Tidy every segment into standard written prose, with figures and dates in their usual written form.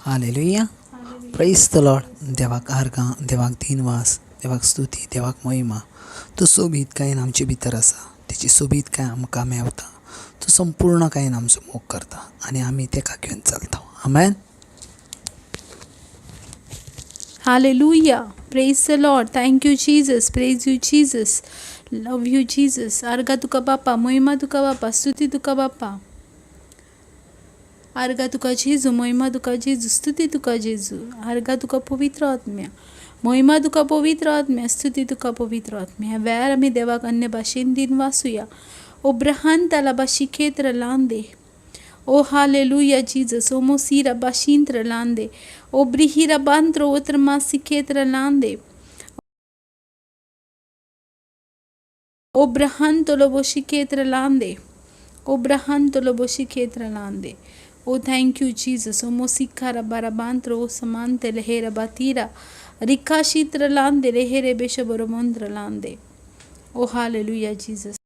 Hallelujah. Praise the Lord. देवाक आर्गां, देवाक दिनवास, देवाक स्तुती, देवाक महिमा. तो सोबीत कायन आमचे भितर आसा, तेची सोबीत काय आमकां मेवता. तो संपूर्ण कायन आमचो मोग करता आनी आमी तेका घेवन चलता. आमेन. Hallelujah. Praise the Lord. Thank you, Jesus. Praise you, Jesus. Love you, Jesus. आर्गा तुका बापा, महिमा तुका बापा, स्तुती तुका बापा. आर्गा तुका जेजू, महिमा तुका जेजू, स्तुती तुका जेजू. आर्गा तुका पवित्र आत्म्या, महिमा तुका पवित्र आत्म्या, स्तुती तुका पवित्र आत्म्या. ह्या वेळार आमी देवाक अन्य भाशेन दिन वाचुया. ओब्रहांता ला बाशिकेत्र लांदे. O hallelujah, Jesus. O mosira bashintra lande. O brihira bantro otra masiketra lande. O brahanto lo boshiketra lande. O brahanto lo boshiketra lande. Oh, thank you, Jesus. O mosikara barabantro o samante lehera batira. Rikashitra lande lehere beshaboromondra lande. Oh, hallelujah, Jesus.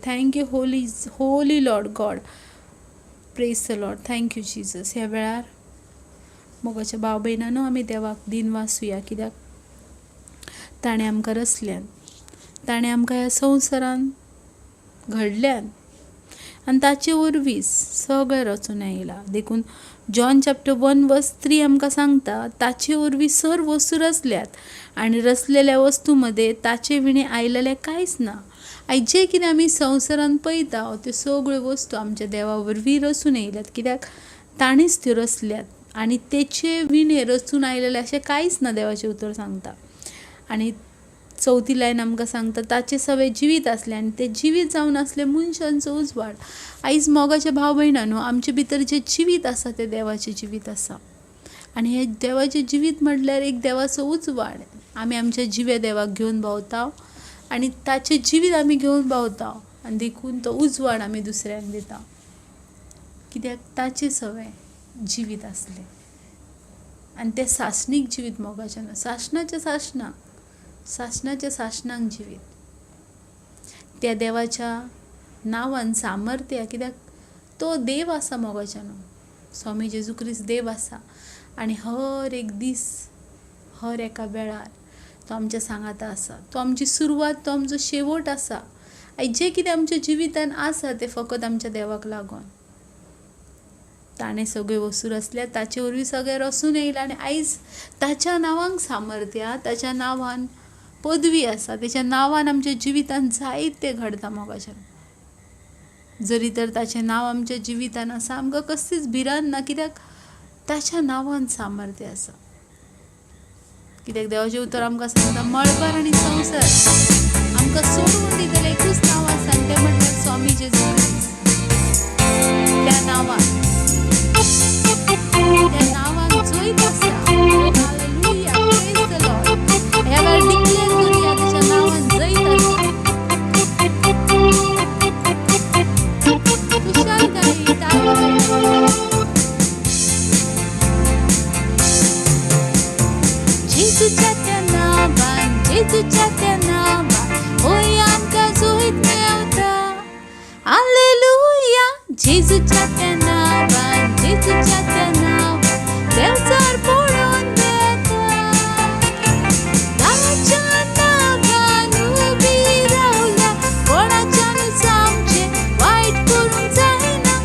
Thank you, holy Lord God. Praise the Lord. Thank you, Jesus. ह्या वेळार मोगाच्या भाव भयणांनो आमी देवाक दिन वाचुया, कित्याक ताणें आमकां रचल्यान, ताणें आमकां ह्या संवसारान घडल्यान आनी ताचे वरवीं सगळें रचून येयलां. देखून जॉन चॅप्टर 1:3 आमकां सांगता, ताचे वरवीं सर्व वस्तू रचल्यात आनी रचलेल्या वस्तू मदें ताचे विणे आयलेलें कांयच ना. आयज जे कितें आमी संवसारान पळयता त्यो सगळ्यो वस्तू आमच्या देवा वरवीं रचून येयल्यात, कित्याक ताणीच त्यो रचल्यात आनी तेचे विणे रचून आयलेले अशें कांयच ना, देवाचें उतर सांगता. आनी 4थी लायन आमकां सांगता, ताचे सवे जिवीत आसले आनी ते जिवीत जावन आसले मनशांचो उजवाड. आयज मोगाचे भाव भयणांनो, आमचे भितर जें जिवीत आसा तें देवाचें जिवीत आसा आनी हें देवाचें जिवीत म्हटल्यार एक देवाचो उजवाड. आमी आमचे जिवे देवाक घेवन भोंवता आनी ताचें जिवीत आमी घेवन भोंवता आनी देखून तो उजवाड आमी दुसऱ्यांक दिता, कित्याक ताचे सवे जिवीत आसलें आनी तें सासणीक जिवीत मोगाचें न्हू, सासणाच्या सासणांक जिवीत. त्या देवाच्या नांवान सामर्थ्य, कित्याक तो देव आसा मोगाचें न्हू. स्वामी जेजू क्रिस्त देव आसा आनी हर एक दीस, हर एका वेळार तो आमच्या सांगाता आसा. तो आमची सुरवात, तो आमचो शेवट आसा. आयज जें कितें आमच्या जिवितान आसा तें फकत आमच्या देवाक लागून. ताणें सगळ्यो वस्तू रचल्यात, ताचे वरवीं सगळें रचून येयलां आनी आयज ताच्या नांवांक सामर्थ्य, ताच्या नांवान पदवी आसा, ताच्या नांवान आमच्या जिवितान जायतें घडटा मोगाचें. जरी तर ताचें नांव आमच्या जिवितान आसा, आमकां कसलीच भिरांत ना, कित्याक ताच्या नांवान सामर्थ्य आसा. कित्याक देवाचें उतर आमकां सांगता, मळबार आनी संवसार आमकां सोडून दितलें एकूच नांव आसा आनी तें म्हटल्यार स्वामी जेजू क्रिस्त. त्या नांवान जैत आसा. हालेलुया. Praise the Lord. ह्या वेळार डिक्लेअर करूया, ताच्या नांवान जैत आसा. खुशालकायी, जेजूच्या त्या नांवान, जेजूच्या त्या नांवान होय आमकां जैत मेवता. हालेलुया. जेजूच्या त्या नांवान, जेजूच्या त्या नांवान देवचार पडून येता. ताच्या नांवान उबी रावल्या, कोणाच्यानूच आमचें वायट करूंक जायना.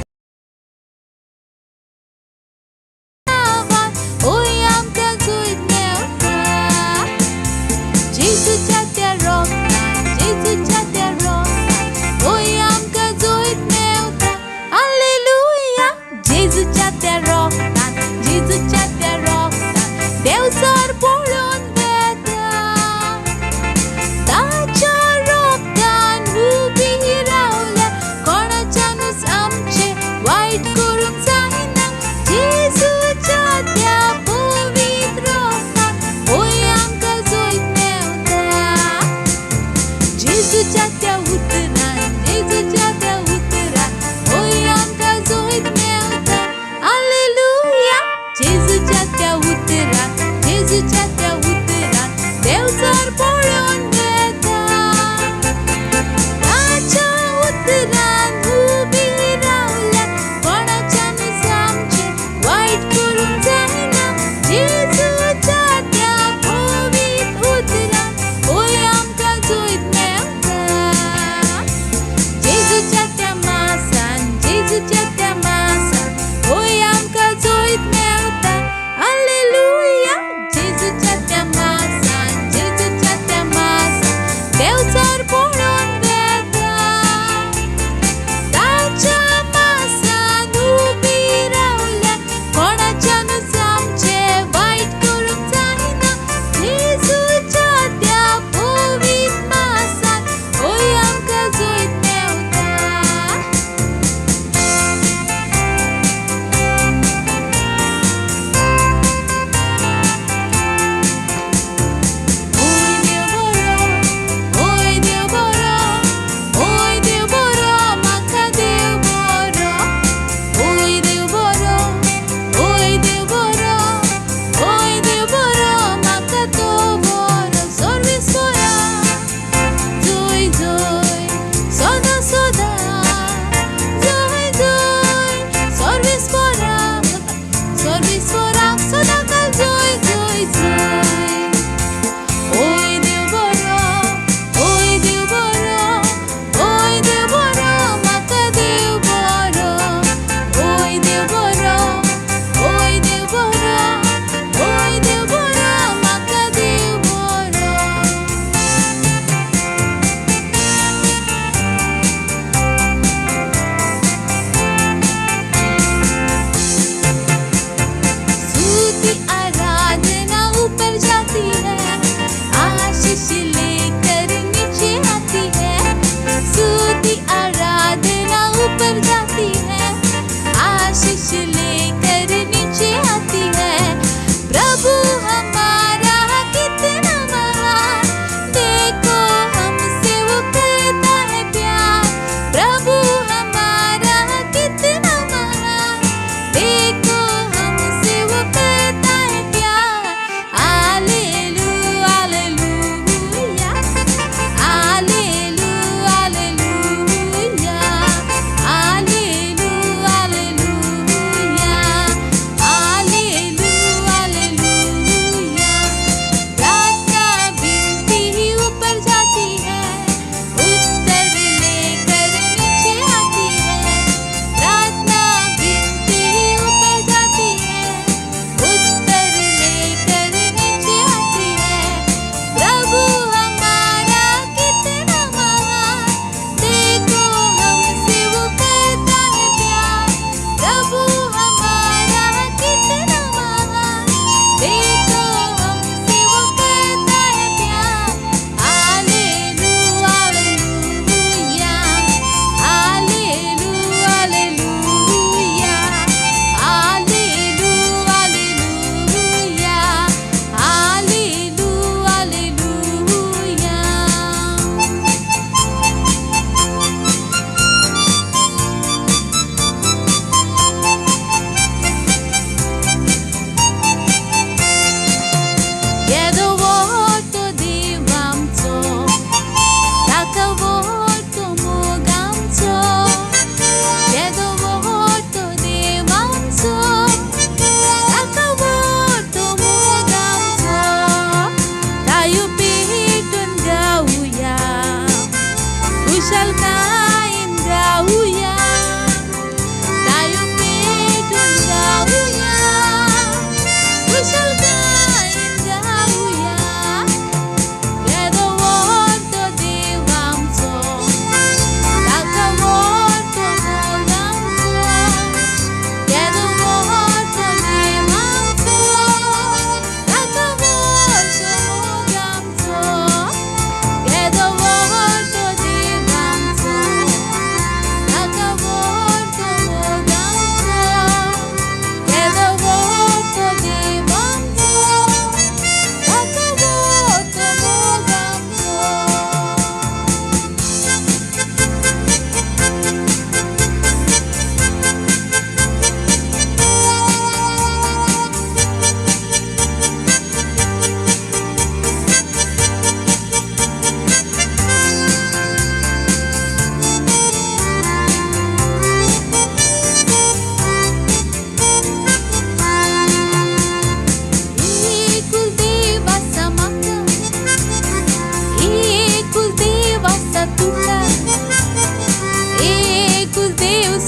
नांवान होय आमकां जैत मेवता. जेजूच्या त्या रोगान, जेजूच्या त्या रोगान होय आमकां जैत मेवता. हालेलुया. जेजूच्या त्या रोगान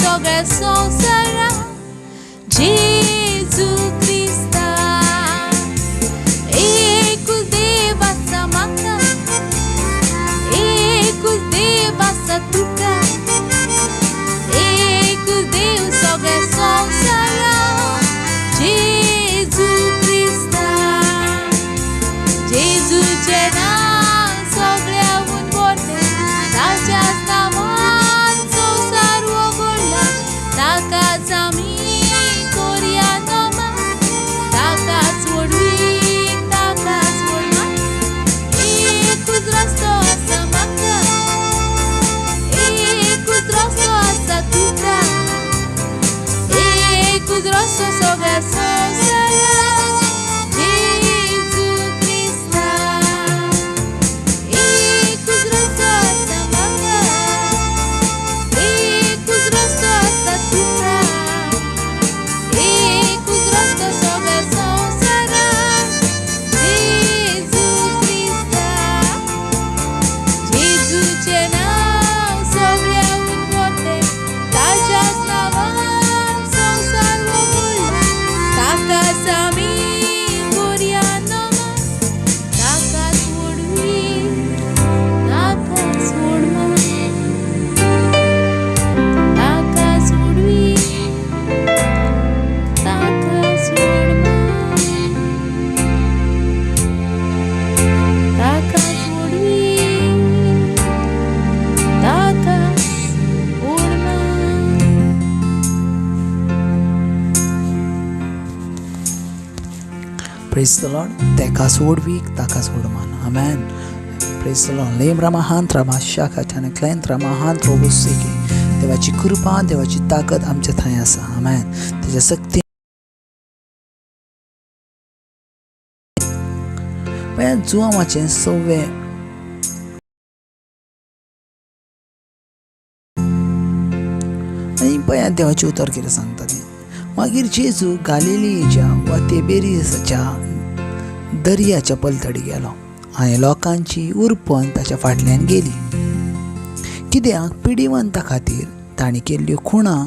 सगळ्या संवसाराक जेजू क्रिस्ता एकूच देव आसा म्हाका एकूच देव आसा तुका एकूच देव सगळ्या संवसाराक जेजू क्रिस्ता जेजूचें नांव सगळ्याहून व्हडलें ताच्याच नांवान संवसार वगळ्ळा ताकाच आमी करया नमन ताकाच वडवी ताकाच वडमान एकूच रस्तो आसा म्हाका एकूच रस्तो आसा तुका एकूच रस्तो सगळ्या संवसाराक जेजू क्रिस्ता एकूच रस्तो आसा म्हाका एकूच रस्तो आसा तुका एकूच रस्तो सगळ्या संवसाराक जेजू क्रिस्ता जेजूचें नांव सगळ्याहून व्हडलें ताच्याच नांवान संवसार वगळ्ळा ताकाच आमी करया नमन ताकाच वडवी ताकाच वडमान ताकाच वडवी ताकाच वडमान ताकाच वडवी ताकाच वडमान प्रेज द लॉर्ड. तेकाच वडवीक ताकाच वडमान. आमेन. Praise the Lord. लेम रामाहांत रामाशाखा त्याने क्लायंत रामाहांत रोबोसेकी देवाची कृपा देवाची ताकद आमच्या थंय आसा. आमेन. त्याच्या शक्ती पळयात जुआमाचें 6वें आनी पळयात देवाचें उतर कितें सांगता तें. मागीर जेजू गालिलियेच्या वा तिबेरियसाच्या दर्याच्या पलतडी गेलो आनी लोकांची उरपण ताच्या फाटल्यान गेली कित्याक पिडीवंता खातीर तांणी केल्ल्यो खुणां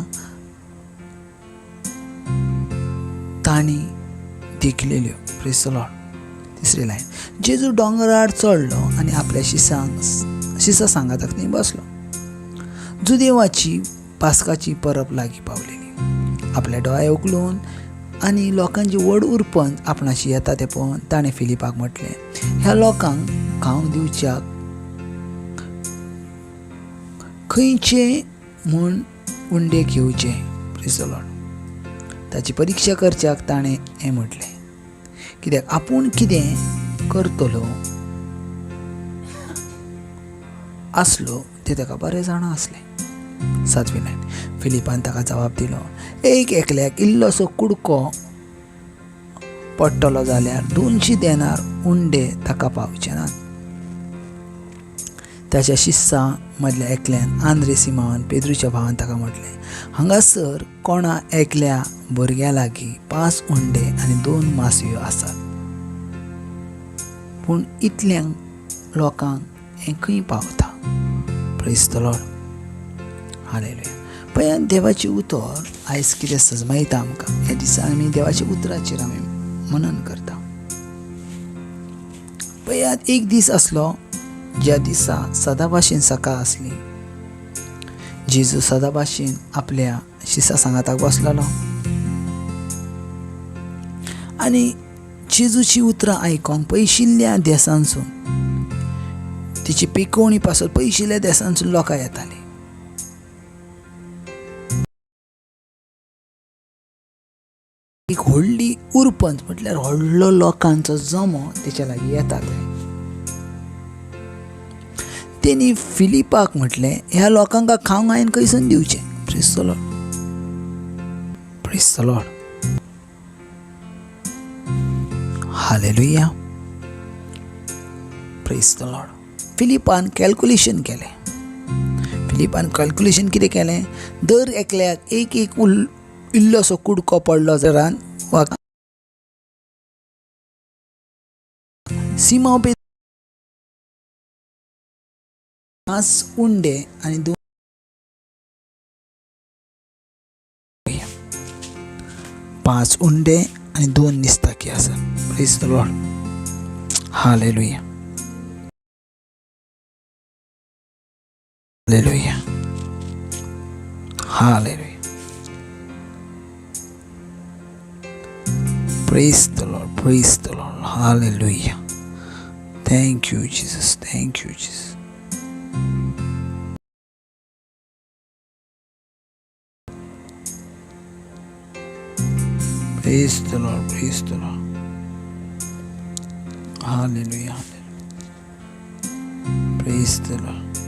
तांणी देखलेल्यो. Praise the Lord. 3री लायन. जेजू दोंगरार चडलो आनी आपल्या शिसा सांगाताक थंय बसलो. जुदेवाची पास्काची परब लागीं पावलेली. आपले दोळे उगलून आनी लोकांची व्हड उरपंत आपणाची येता तें पळोवन ताणें फिलिपाक म्हटलें, ह्या लोकांक खावंक दिवच्याक खंयचे म्हूण उंडे घेवचे. Praise the Lord. ताची परिक्षा करच्याक ताणें हें म्हटलें कित्याक आपूण कितें करतलो आसलो तें ताका बरें जाणा आसलें. 7वी लायन. फिलिपान ताका जबाब दिलो, एक एकल्याक इल्लोसो कुडको पडटलो जाल्यार 200 देनार उंडे ताका पावचे नात. ताच्या शिस्सां मदल्या एकल्यान आंद्रे सिमोन पेद्रूच्या भावान ताका म्हटलें, हांगासर कोणा एकल्या भुरग्या लागीं 5 उंडे आनी 2 मासयो आसात, पूण इतल्यांक लोकांक हें खंय पावता. Praise the Lord. हालेलुया. पळयात देवाची उतर आयज कितें सजमायता आमकां. ह्या दिसा आमी देवाच्या उतराचेर आमी मनन करता. पळयात एक दीस आसलो ज्या दिसा सदा भाशेन सकाळ आसली. जेजू सदा भाशेन आपल्या शिसा सांगाताक बसलेलो आनी जेजूची उतरां आयकोंक पयशिल्ल्या देसांसून तिची पिकोवणी पासून पयशिल्ल्या देसांसून लोकां येतालीं. एक व्हडली उरपंत म्हटल्यार व्हडलो लोकांचो जमो तेच्या लागीं येता. तेणी फिलिपाक म्हटलें, ह्या लोकांक खावंक हांवें खंयसून दिवचें. Praise the Lord. Praise the Lord. Hallelujah. Praise the Lord. फिलिपान कॅल्क्युलेशन केलें. फिलिपान कॅल्क्युलेशन कितें केलें, दर एकल्याक एक इल्लोसो कुडको पडलो जाल्यार वा सिमोन पेद्रू 5 उंडे आनी 2 5 उंडे आणि 2 निस्ताकी आसा. Praise the Lord. Hallelujah. Hallelujah. Hallelujah. Praise the Lord. Praise the Lord. Hallelujah. Thank you, Jesus. Thank you, Jesus. Praise the Lord. Praise the Lord. Hallelujah. Praise the Lord.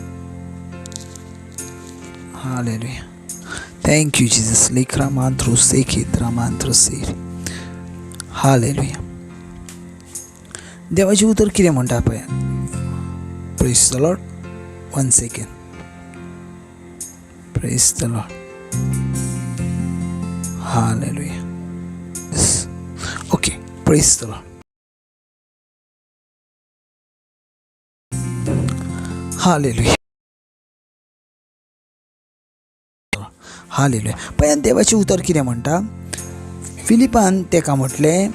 Hallelujah. Thank you, Jesus. Likramantru sekit ramantru siri. Hallelujah. देवाचे उतर कितें म्हणटा पळय. Praise the Lord. 1 second. Praise the Lord. Hallelujah. Okay. Praise the Lord. Hallelujah. Hallelujah. पळय देवाचे उतर कितें म्हणटा. फिलिपान तेका म्हटलें,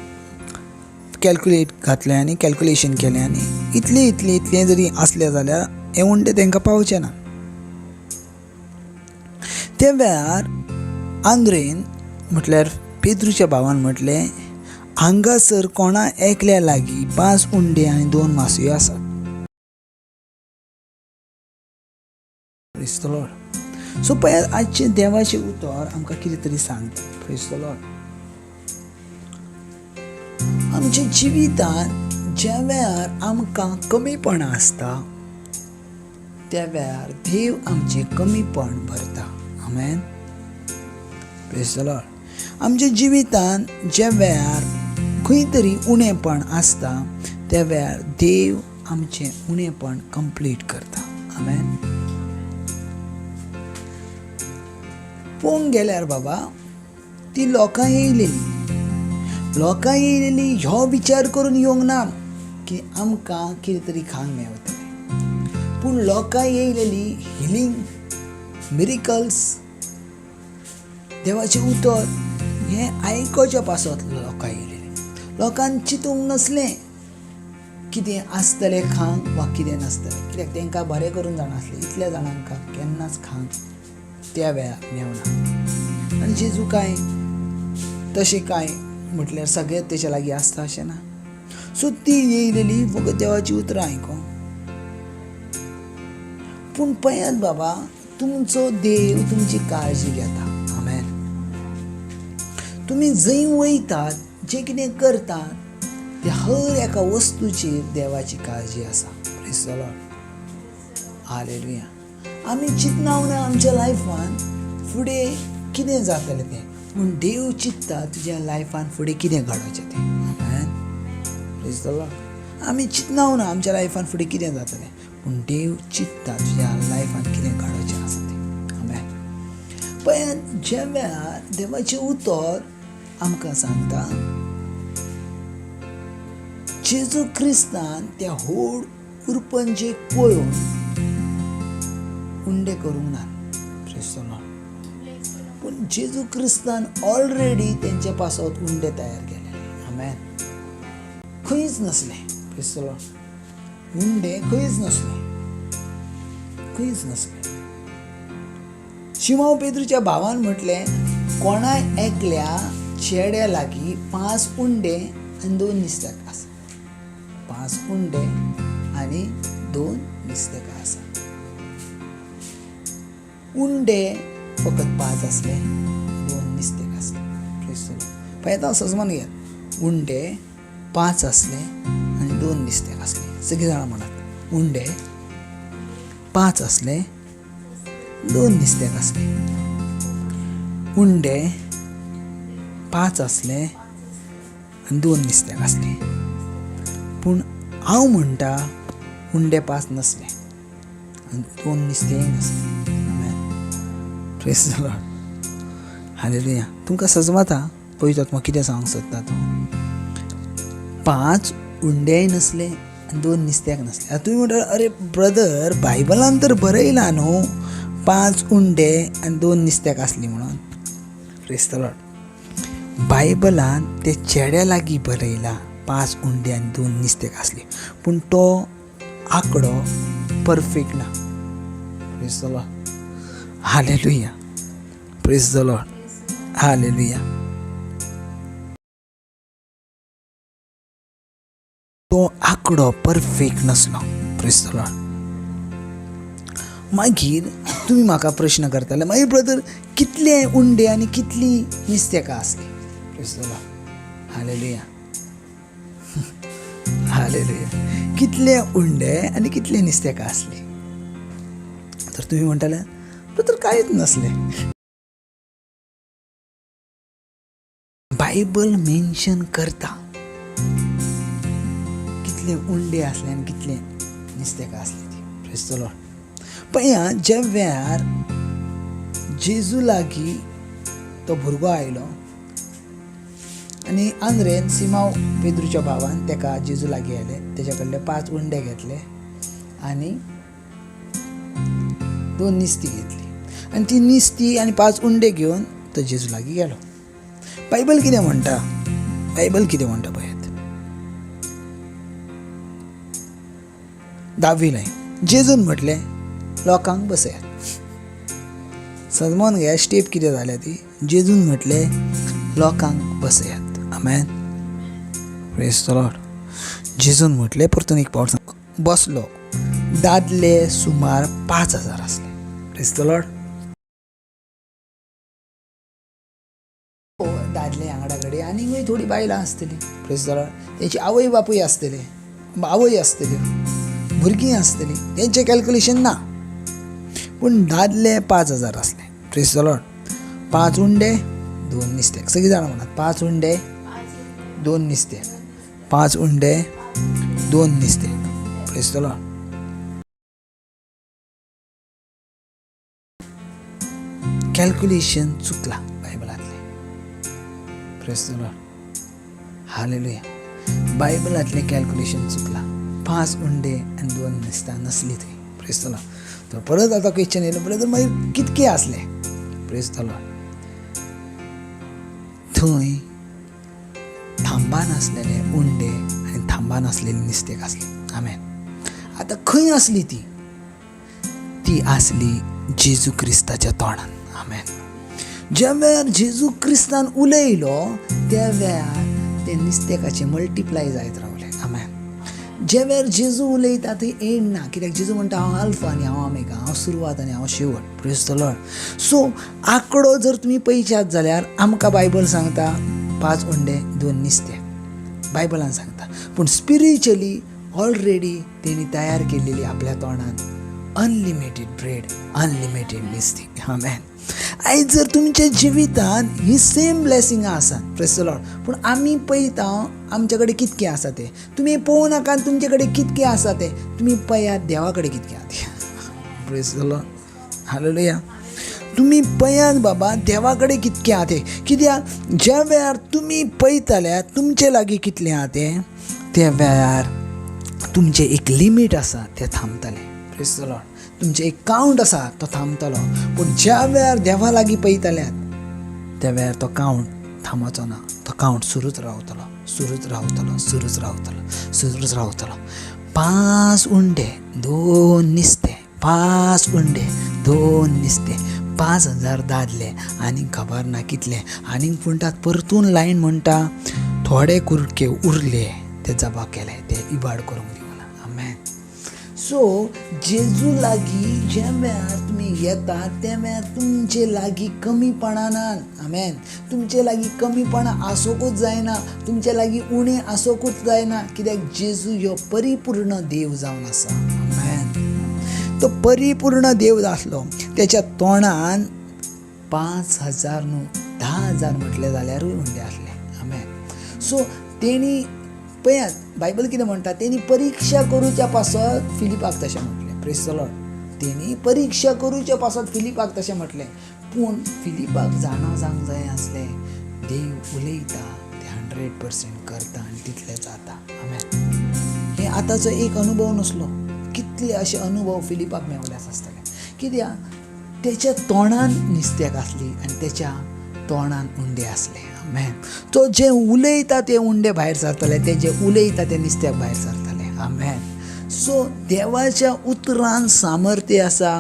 कॅल्क्युलेट घातलें आनी कॅल्क्युलेशन केलें आनी इतलें जरी असलें जाल्यार हें उंडें तांकां पावचें ना. त्या वेळार आंद्रेन म्हटल्यार पेद्रूच्या भावान म्हटलें, हांगासर कोणा एकल्या लागीं 5 उंडे आनी 2 मासयो आसात. Praise the Lord. सो पळय आजचें देवाचें उतर आमकां कितें तरी सांगता. Praise the Lord. आमच्या जिवितांत ज्या वेळार आमकां कमीपण आसता त्या वेळार देव आमचें कमीपण भरता. आमेन. Praise the Lord. आमच्या जिवितांत ज्या वेळार खंय तरी उणेपण आसता त्या वेळार देव आमचें उणेपण कंप्लीट करता. आमेन. पळोवंक गेल्यार बाबा ती लोकां येयलेली ह्यो विचार करून येवंक ना की आमकां कितें तरी खावंक मेळटलें, पूण लोकां येयलेली हिलींग, मिरिकल्स, देवाचें उतर हें आयकोच्या पासत लोकां येयलेली. लोकांक चिंतूंक नसलें कितें आसतलें खावंक वा कितें नासतलें, कित्याक तांकां बरें करून जाणासलें इतल्या जाणांक केन्नाच खावंक त्या वेळार मेवना. आनी जेजू काय तशें काय म्हटल्यार सगळें तेच्या लागीं आसता अशें ना. सो ती येयलेली फकत देवाची उतरां आयकोंक. पूण पळयात बाबा, तुमचो देव तुमची काळजी घेता. आमेन. तुमी जंय वयतात, जें कितें करतात, त्या हर एका वस्तूचेर देवाची काळजी आसा. Praise the Lord. हालेलुया. आमी चिंतना उणा आमच्या लायफान फुडें कितें जातलें तें, पूण देव चिंतता तुज्या लायफान फुडें कितें घडोवचें तें. आमेन. Praise the Lord. आमी चिंतना उणा आमच्या लायफान फुडें कितें जातलें, पूण देव चिंतता तुज्या लायफान कितें घडोवचें आसा तें. आमेन. पळयात ज्या वेळार देवाचें उतर आमकां सांगता जेजू क्रिस्तान त्या व्हड उरपंजेक पळोवन उंडे करूंक ना. Praise the Lord. पूण जेजू क्रिस्तान ऑलरेडी तेंच्या पासत उंडे तयार केलेले. आमेन. खंयच नसलें. Praise the Lord. उंडे खंयच नसलें. शिमोन पेद्रूच्या भावान म्हटलें, कोणाय एकल्या चेड्या लागीं 5 उंडे आनी 2 निस्तेक आसा. 5 उंडे आनी 2 निस्तेकां आसा. उंडे फकत 5 आसले, 2 निस्तेक आसले. पळयता समजून घेयात. उंडे 5 आसले आनी 2 निस्तेक आसले. सगळीं जाणां म्हणत उंडे 5 आसले, 2 निस्तेक आसले. उंडे 5 आसले आनी 2 निस्तेक आसले. पूण हांव म्हणटा उंडे 5 नसले आनी 2 निस्तेक नासले. Praise the Lord. हालेलुया. तुमकां सजमता पळयतात म्हाका कितें सांगूंक सोदता तो. 5 उंडेय नसले आनी 2 निस्त्याक नसले. आतां तुमी म्हणटा अरे ब्रदर, बायबलान तर बरयलां न्हू 5 उंडे आनी 2 निस्त्याक आसली म्हणून. Praise the Lord. बायबलान ते चेड्या लागीं बरयला 5 उंडे आनी 2 नुस्तें आसली, पूण तो आंकडो परफेक्ट ना. Praise the Lord, hallelujah, praise the Lord, hallelujah. तो आंकडो परफेक्ट नसलो. Praise the Lord. मागीर तुम्ही म्हाका प्रश्न करताले, मागीर ब्रदर कितले उंडे आनी कितली नुस्तेकां आसली. Praise the Lord, hallelujah, hallelujah. कितले उंडे आनी कितले नुस्तेकां आसली. तर तुम्ही म्हणटाले ब्रदर कांयच नसले. बायबल मेन्शन करता कितले उंडे आसले आनी कितले नुस्तेकां आसली ती. Praise the Lord. पळया, ज्या वेळार जेजू लागीं तो भुरगो आयलो आनी आंद्रेन सिमाव पेद्रूच्या भावान तेका जेजू लागीं आयले, तेच्या कडले 5 उंडे घेतले आनी 2 नुस्तीं घेतली, आनी ती नुस्तीं आनी 5 उंडे घेवन तो जेजू लागीं गेलो. बायबल कितें म्हणटा, बायबल कितें म्हणटा पळयात. 10वी लायन जेजून म्हटलें लोकांक बसयात. समजून घ्या स्टेप कितें जाल्या ती. जेजून म्हटलें लोकांक बसयात. आमेन, प्रेज द लॉर्ड. जेजून म्हटलें, परतून एक पावट सांग, बसलो. दादले सुमार 5000 आसले. Praise the Lord. दादले आंगडा कडेन आनीकूय थोडी बायलां आसतलीं. Praise the Lord. तेंची आवय बापूय आसतले, आवय आसतल्यो, भुरगीं आसतलीं, तेंचें कॅल्क्युलेशन ना, पूण दादले 5000 आसले. Praise the Lord. 5 उंडे 2 नुस्तें. सगळीं जाणां म्हणत 5 उंडे 2 नुस्तें, 5 उंडे 2 नुस्तें. Praise the Lord. कॅल्क्युलेशन चुकला बायबलांतलें. Praise the Lord, hallelujah. बायबलांतलें कॅल्क्युलेशन चुकला. 5 उंडे आनी 2 नुस्तां नसली थंय. Praise the Lord. तो परत आतां क्वेश्चन येयलो, ब्रदर मागीर कितके आसले. Praise the Lord. थंय थांबान आसलेले उंडे आनी थांबान आसलेली नुस्तें आसली. आमेन. आतां खंय आसली ती. ती आसली जेजू क्रिस्ताच्या तोंडान. आमेन. ज्या वेळार जेजू क्रिस्तान उलयलो त्या वेळार ते नुस्तेकाचे मल्टिप्लाय जायत रावले. आमेन. ज्या वेळार जेजू उलयता थंय एंड ना, कित्याक जेजू म्हणटा हांव अल्फा आनी हांव ओमेगा, हांव सुरवात आनी हांव शेवट. Praise the Lord. सो आंकडो जर तुमी पळयच्यात जाल्यार आमकां बायबल सांगता 5 उंडे 2 नुस्तें, बायबलान सांगता. पूण स्पिरिच्युअली ऑलरेडी तेणी तयार केल्लेली आपल्या तोंडान अनलिमिटेड ब्रेड, अनलिमिटेड नुस्तीं. आमेन. आयज जर तुमच्या जिवितान ही सेम ब्लेसिंगां आसात. Praise the Lord. पूण आमी पळयता आमचे कडेन कितकें आसा तें. तुमी पळोवं नाका तुमचे कडेन कितकें आसा तें, तुमी पळयात देवा कडेन कितकें आसा तें. Praise the Lord, hallelujah. तुमी पळयात बाबा देवा कडेन कितकें आसा तें. कित्याक ज्या वेळार तुमी पळयतल्यात तुमचे लागीं कितलें आसा तें, त्या वेळार तुमचें एक लिमीट आसा तें थांबतलें. Praise the Lord. तुमचें एक कावंट आसा तो थांबतलो. पूण ज्या वेळार देवा लागीं पळयतल्यात त्या वेळार तो कावंट थांबचो ना. तो कावंट सुरूच रावतलो, सुरूच रावतलो, सुरूच रावतलो, सुरूच रावतलो. 5 उंडे 2 नुस्तें, 5 उंडे 2 नुस्तें, 5000 दादले आनी खबर ना कितले. आनीक म्हणटात परतून लायन म्हणटा थोडे कुरके उरले ते जबा केले, ते इबाड करूंक दिवना. आमेन. सो जेजू लागीं ज्या वेळार तुमी येतात त्या वेळार तुमचे लागीं कमीपणान, आमेन, तुमचे लागीं कमीपणां आसोकूच जायना, तुमचे लागीं उणें आसोकूच जायना. कित्याक जेजू ह्यो परिपूर्ण देव जावन आसा. आमेन. तो परिपूर्ण देव आसलो. तेच्या तोंडान 5000 न्हू 10,000 म्हटले जाल्यारूय उंडे आसले. आमेन. सो तेणी पळयात बायबल कितें म्हणटा, तेणी परीक्षा करूच्या पासत फिलिपाक तशें म्हटलें. Praise the Lord. तेणी परीक्षा करूच्या पासत फिलिपाक तशें म्हटलें. पूण फिलिपाक जाणा जावंक जाय आसलें देव उलयता ते 100% करता आनी तितलें जाता. आमेन. हे आतांचो एक अनुभव नसलो. कितले अशे अनुभव फिलिपाक मेवल्यास आसतले. कित्याक तेच्या तोंडान नुस्तेक आसली आनी तेच्या तोंडान उंडे आसले. आमेन. तो जे उलयता ते उंडे भायर सरतले, ते जे उलयता ते नुस्त्याक भायर सरतले. आमेन. सो देवाच्या उतरान सामर्थ्य आसा.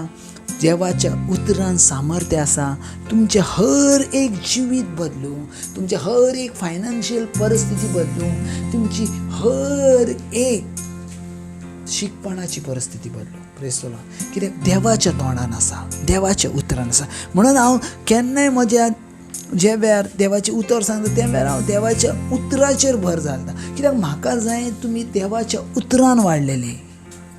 देवाच्या उतरान सामर्थ्य आसा तुमचे हर एक जिवीत बदलू, तुमचे हर एक फायनान्शियल परिस्थिती बदलू, तुमची हर एक शिकपणाची परिस्थिती बदलू. Praise the Lord. कित्याक देवाच्या तोंडान आसा, देवाच्या उतरान आसा. म्हणून हांव केन्नाय म्हज्या जे वेळार देवाचे उतर सांगता त्या वेळार हांव देवाच्या उतराचेर भर घालता. कित्याक म्हाका जाय तुमी देवाच्या उतरान वाडलेले.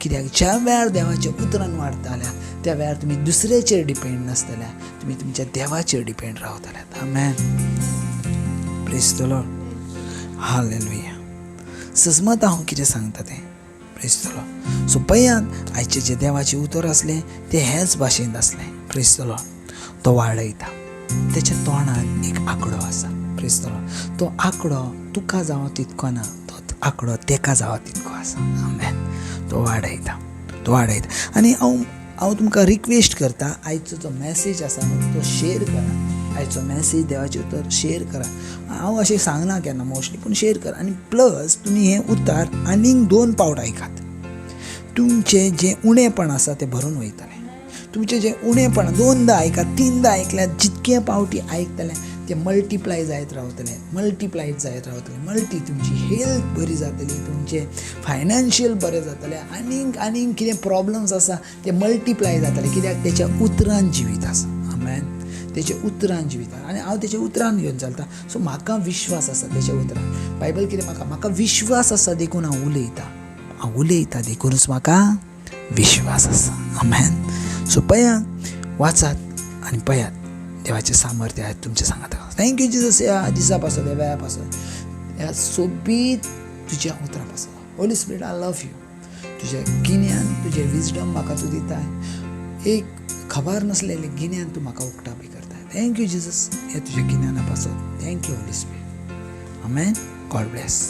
कित्याक ज्या वेळार देवाच्या उतरान वाडटाल्या त्या वेळार तुमी दुसऱ्याचेर डिपेंड नासतल्या, तुमी तुमच्या देवाचेर डिपेंड रावतल्यात. Amen. Praise the Lord. Hallelujah. सजमत हांव कितें सांगता तें. Praise the Lord. सो पळयात आयचे जे देवाचे उतर आसले ते हेच भाशेंत आसले. Praise the Lord. तो वाडयता. तेच्या तोंडान एक आंकडो आसा. Praise the Lord. तो आंकडो तुका जावं तितको ना, तो आंकडो तेका जावं तितको आसा. आमेन. तो वाडयता. तो वाडयता. आनी हांव तुमकां रिक्वेस्ट करता, आयचो जो मॅसेज आसा तो शेअर करा. आयचो मॅसेज देवाचे उतर शेअर करा. हांव अशें सांगना केन्ना मोस्टली, पूण शेअर करा. आनी प्लस तुमी हें उतार आनीक 2 पावट आयकात. तुमचें जें उणेंपण आसा तें भरून वयतलें. तुमचें जें उणेंपण 2दा आयकात, 3दा आयकल्यार जितके पावटी आयकतलें तें मल्टिप्लाय जायत रावतलें, मल्टिप्लाय जायत रावतलें. तुमची हेल्थ बरी जातली, तुमचें फायनान्शियल बरें जातलें, आनीक कितें प्रॉब्लम्स आसा ते मल्टिप्लाय जातले. कित्याक तेच्या उतरान जिवीत आसा. आमेन. तेच्या उतरान जिवीत आसा. आनी हांव तेच्या उतरान घेवन चलता. सो म्हाका विश्वास आसा तेच्या उतरान. बायबल कितें म्हाका विश्वास आसा देखून हांव उलयता देखूनच म्हाका विश्वास आसा. आमेन. सो पळयात, वाचात आनी पळयात देवाचे सामर्थ्य आहेत तुमच्या सांगात. थँक्यू जिजस ह्या दिसा पासून, ह्या वेळा पासून, ह्या सोबीत तुज्या उतरा पासून. Holy spirit I love you. तुजें गिन्यान, तुजें विजडम म्हाका तूं दिताय. एक खबर नासलेलें गिन्यान तूं म्हाका उक्ता बी करताय. थँक्यू जिजस ह्या तुज्या गिन्याना पासून. Thank you holy spirit. Amen. God bless.